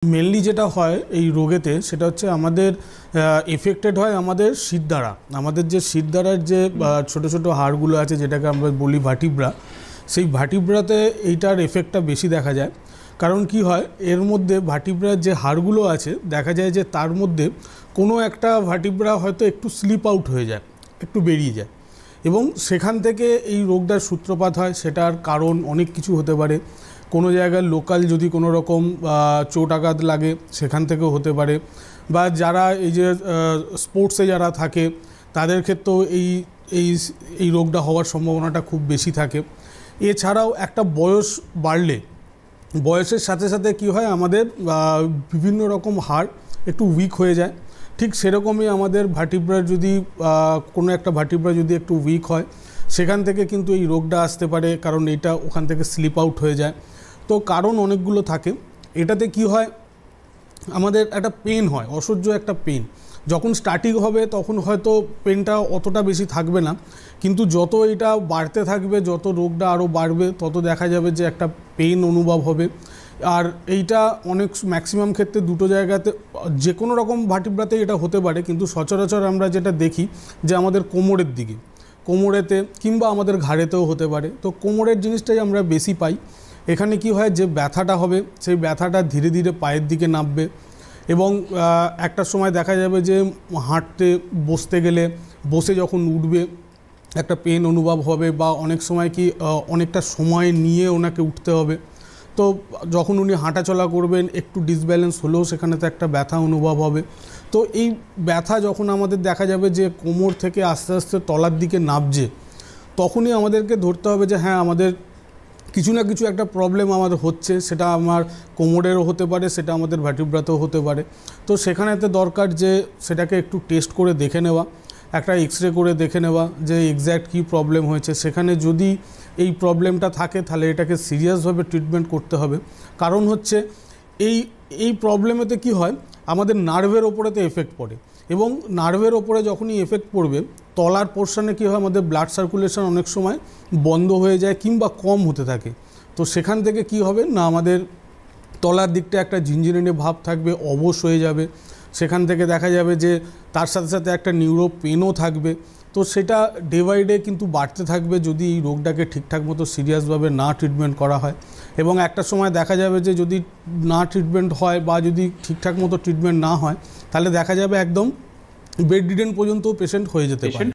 Mainly যেটা হয় এই রোগেতে সেটা হচ্ছে আমাদের এফেক্টেড হয় আমাদের শিরদাঁড়া। আমাদের যে শিরদাঁড়ার যে ছোট ছোট হাড়গুলো আছে যেটাকে আমরা বলি ভার্টিব্রা, সেই ভার্টিব্রাতে এইটার এফেক্টটা বেশি দেখা যায়। কারণ কি হয়, এর মধ্যে ভার্টিব্রার যে হাড়গুলো আছে দেখা যায় যে তার মধ্যে কোনো একটা ভার্টিব্রা হয়তো একটু স্লিপ আউট হয়ে যায়, একটু বেরিয়ে যায়, এবং সেখান থেকে এই রোগটার সূত্রপাত হয়। সেটার কারণ অনেক কিছু হতে পারে। কোনো জায়গায় লোকাল যদি কোনো রকম চোট আঘাত লাগে সেখান থেকেও হতে পারে, বা যারা এই যে স্পোর্টসে যারা থাকে তাদের ক্ষেত্রেও এই রোগটা হওয়ার সম্ভাবনাটা খুব বেশি থাকে। এছাড়াও একটা বয়স বাড়লে বয়সের সাথে সাথে কি হয়, আমাদের বিভিন্ন রকম হাড় একটু উইক হয়ে যায়। ঠিক সেরকমই আমাদের ভার্টিব্রার যদি কোনো একটা ভার্টিব্রা যদি একটু উইক হয় সেখান থেকে কিন্তু এই রোগটা আসতে পারে, কারণ এটা ওখান থেকে স্লিপ আউট হয়ে যায়। তো কারণ অনেকগুলো থাকে। এটাতে কি হয়, আমাদের একটা পেন হয়, অসহ্য একটা পেন। যখন স্টার্টিং হবে তখন হয়তো পেনটা অতটা বেশি থাকবে না, কিন্তু যত এটা বাড়তে থাকবে, যত রোগটা আরও বাড়বে, তত দেখা যাবে যে একটা পেন অনুভব হবে। আর এইটা ম্যাক্সিমাম ক্ষেত্রে দুটো জায়গাতে, যে কোনো রকম ভার্টিব্রাতে এটা হতে পারে, কিন্তু সচরাচর আমরা যেটা দেখি যে আমাদের কোমরের দিকে, কোমরেতে কিংবা আমাদের ঘাড়েতেও হতে পারে। তো কোমরের জিনিসটাই আমরা বেশি পাই। এখানে কি হয়, যে ব্যথাটা হবে সেই ব্যথাটা ধীরে ধীরে পায়ের দিকে নামবে, এবং একটা সময় দেখা যাবে যে হাঁটতে বসতে গেলে, বসে যখন উঠবে একটা পেন অনুভব হবে, বা অনেক সময় কি অনেকটা সময় নিয়ে ওনাকে উঠতে হবে। তো যখন উনি হাঁটাচলা করবেন একটু ডিসব্যালেন্স হলেও সেখানে তো একটা ব্যথা অনুভব হবে। তো এই ব্যথা যখন আমাদের দেখা যাবে যে কোমর থেকে আস্তে আস্তে তলার দিকে নামছে, তখনই আমাদেরকে ধরতে হবে যে হ্যাঁ, আমাদের কিছু না কিছু একটা প্রবলেম আমাদের হচ্ছে। সেটা আমার কোমরেরও হতে পারে, সেটা আমাদের ভার্টিব্রাতেও হতে পারে। তো সেখানেতে দরকার যে সেটাকে একটু টেস্ট করে দেখে নেওয়া, একটা এক্স-রে করে দেখে নেওয়া যে এক্স্যাক্ট কী প্রবলেম হয়েছে। সেখানে যদি এই প্রবলেমটা থাকে তাহলে এটাকে সিরিয়াসভাবে ট্রিটমেন্ট করতে হবে। কারণ হচ্ছে এই প্রবলেমেতে কি হয়, আমাদের নার্ভের ওপরেতে এফেক্ট পড়ে, এবং নার্ভের ওপরে যখনই এফেক্ট পড়বে তলার পোর্শনে কী হয়, আমাদের ব্লাড সার্কুলেশন অনেক সময় বন্ধ হয়ে যায় কিংবা কম হতে থাকে। তো সেখান থেকে কি হবে না, আমাদের তলার দিকটা একটা ঝিনঝিনানি ভাব থাকবে, অবশ হয়ে যাবে। সেখান থেকে দেখা যাবে যে তার সাথে সাথে একটা নিউরো পেনও থাকবে। তো সেটা ডে বাই ডে কিন্তু বাড়তে থাকবে যদি এই রোগটাকে ঠিকঠাক মতো সিরিয়াসভাবে না ট্রিটমেন্ট করা হয়। এবং একটা সময় দেখা যাবে যে যদি না ট্রিটমেন্ট হয়, বা যদি ঠিকঠাক মতো ট্রিটমেন্ট না হয়, তাহলে দেখা যাবে একদম বেড রিডেন পর্যন্ত পেশেন্ট হয়ে যেতে পারে।